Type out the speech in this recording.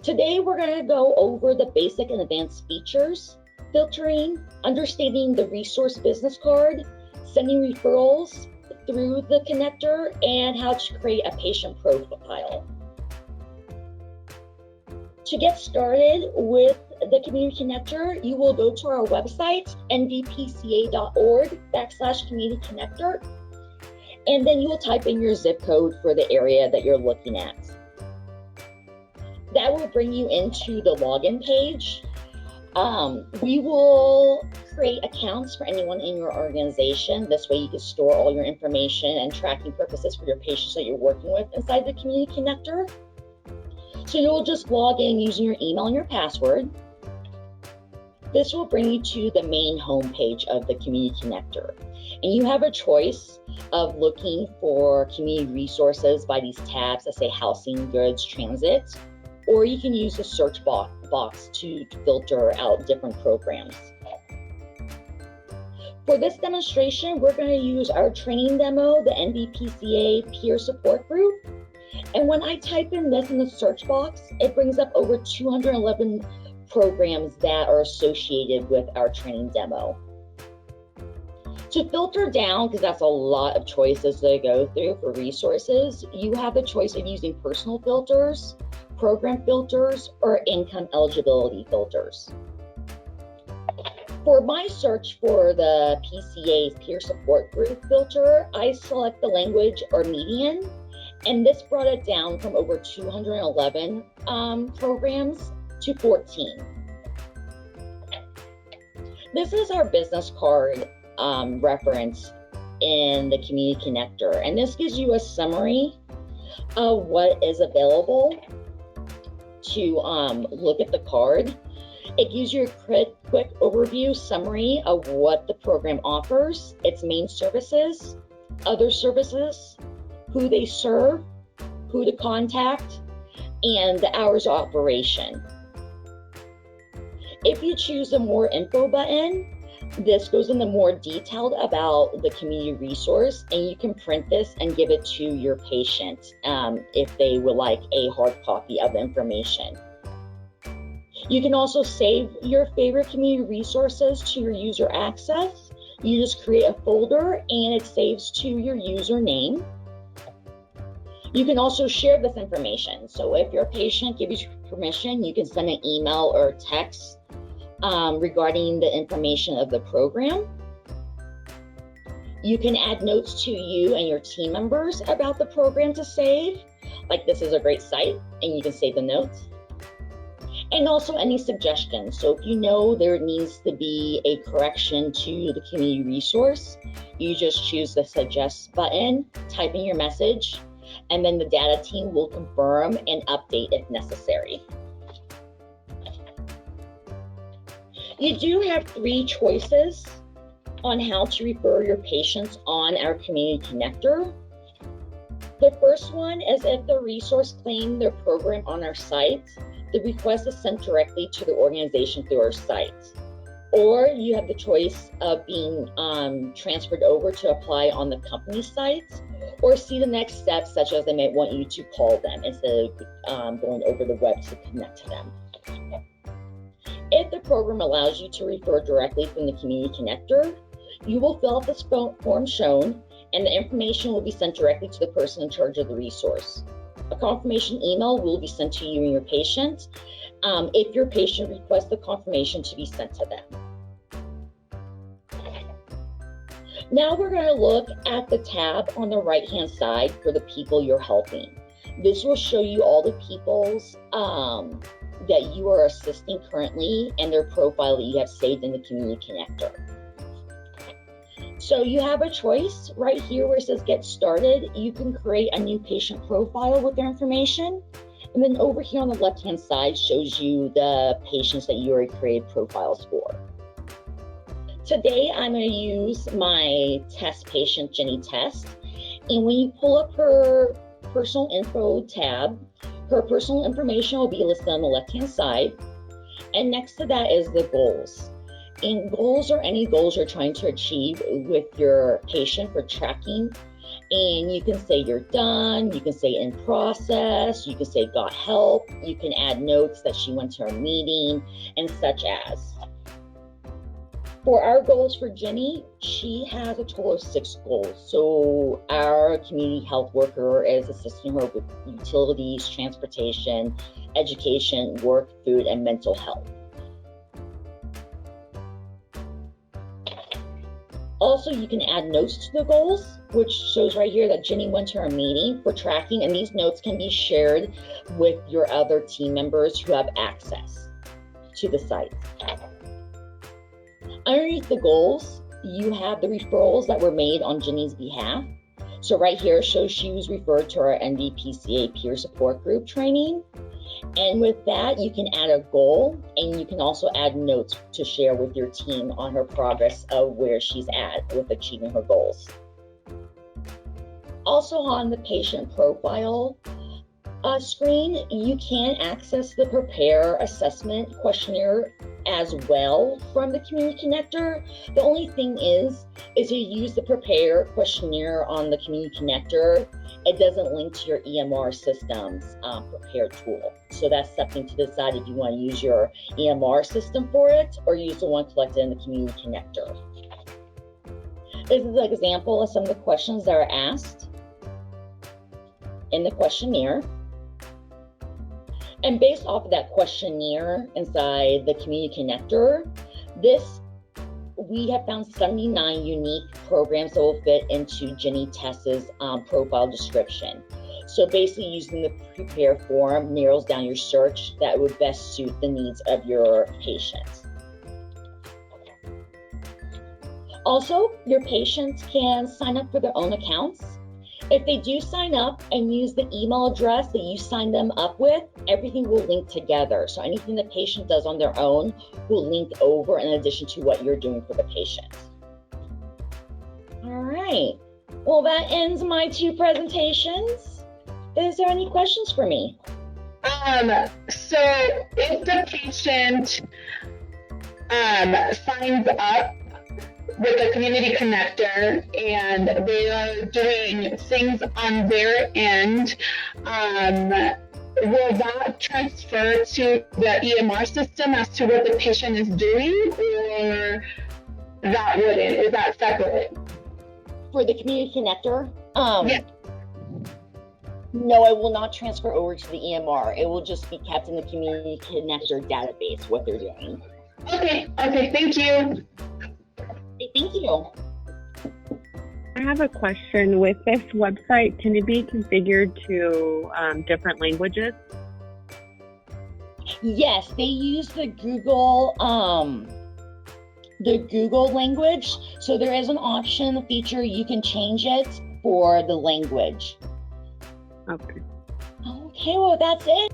Today, we're going to go over the basic and advanced features, filtering, understanding the resource business card, sending referrals through the connector, and how to create a patient profile. To get started with the community connector, you will go to our website, nvpca.org/community connector, and then you will type in your zip code for the area that you're looking at. That will bring you into the login page. We will create accounts for anyone in your organization. This way you can store all your information and tracking purposes for your patients that you're working with inside the community connector. So you'll just log in using your email and your password. This will bring you to the main home page of the community connector. And you have a choice of looking for community resources by these tabs that say housing, goods, transit, or you can use the search box to filter out different programs. For this demonstration, we're going to use our training demo, the NVPCA peer support group. And when I type in this in the search box, it brings up over 211 programs that are associated with our training demo. To filter down, because that's a lot of choices to go through for resources, you have the choice of using personal filters, program filters, or income eligibility filters. For my search for the PCA's peer support group filter, I select the language or median, and this brought it down from over 211 programs to 14. This is our business card reference in the community connector, and this gives you a summary of what is available to look at the card. It gives you a quick overview summary of what the program offers, its main services, other services, who they serve, who to contact, and the hours of operation. If you choose the More Info button, this goes into more detailed about the community resource, and you can print this and give it to your patient if they would like a hard copy of the information. You can also save your favorite community resources to your user access. You just create a folder and it saves to your username. You can also share this information. So if your patient gives you permission, you can send an email or text regarding the information of the program. You can add notes to you and your team members about the program to save, like this is a great site, and you can save the notes. And also any suggestions. So if you know there needs to be a correction to the community resource, you just choose the suggest button, type in your message, and then the data team will confirm and update if necessary. You do have 3 choices on how to refer your patients on our community connector. The first one is if the resource claimed their program on our site, the request is sent directly to the organization through our site. Or you have the choice of being transferred over to apply on the company site, or see the next steps, such as they might want you to call them instead of going over the web to connect to them. If the program allows you to refer directly from the community connector, you will fill out this form shown, and the information will be sent directly to the person in charge of the resource. A confirmation email will be sent to you and your patient if your patient requests the confirmation to be sent to them. Now we're going to look at the tab on the right-hand side for the people you're helping. This will show you all the people's that you are assisting currently and their profile that you have saved in the community connector. So you have a choice right here where it says get started. You can create a new patient profile with their information. And then over here on the left-hand side shows you the patients that you already created profiles for. Today, I'm going to use my test patient, Jenny Test. And when you pull up her personal info tab, her personal information will be listed on the left-hand side. And next to that is the goals. And goals are any goals you're trying to achieve with your patient for tracking And you can say you're done, you can say in process, you can say got help, you can add notes that she went to her meeting, and such as. For our goals for Jenny, she has a total of 6 goals. So our community health worker is assisting her with utilities, transportation, education, work, food, and mental health. Also, you can add notes to the goals, which shows right here that Jenny went to her meeting for tracking, and these notes can be shared with your other team members who have access to the site. Underneath the goals, you have the referrals that were made on Jenny's behalf. So right here shows she was referred to our NVPCA peer support group training. And with that, you can add a goal, and you can also add notes to share with your team on her progress of where she's at with achieving her goals. Also on the patient profile screen, you can access the Prepare assessment questionnaire as well from the Community Connector. The only thing is you use the Prepare questionnaire on the Community Connector, it doesn't link to your EMR system's Prepare tool. So that's something to decide if you want to use your EMR system for it or use the one collected in the Community Connector. This is an example of some of the questions that are asked in the questionnaire. And based off of that questionnaire inside the Community Connector, we have found 79 unique programs that will fit into Jenny Tess's profile description. So basically using the Prepare form narrows down your search that would best suit the needs of your patients. Also, your patients can sign up for their own accounts. If they do sign up and use the email address that you signed them up with, everything will link together. So anything the patient does on their own will link over in addition to what you're doing for the patient. All right. Well, that ends my 2 presentations. Is there any questions for me? So if the patient signs up with the Community Connector and they are doing things on their end, will that transfer to the EMR system as to what the patient is doing, or that wouldn't? Is that separate? For the Community Connector? Yeah. No, it will not transfer over to the EMR. It will just be kept in the Community Connector database, what they're doing. Okay, thank you. Thank you. I have a question. With this website, can it be configured to different languages? Yes, they use the Google language. So there is an option, a feature, you can change it for the language. Okay. Okay, well, that's it.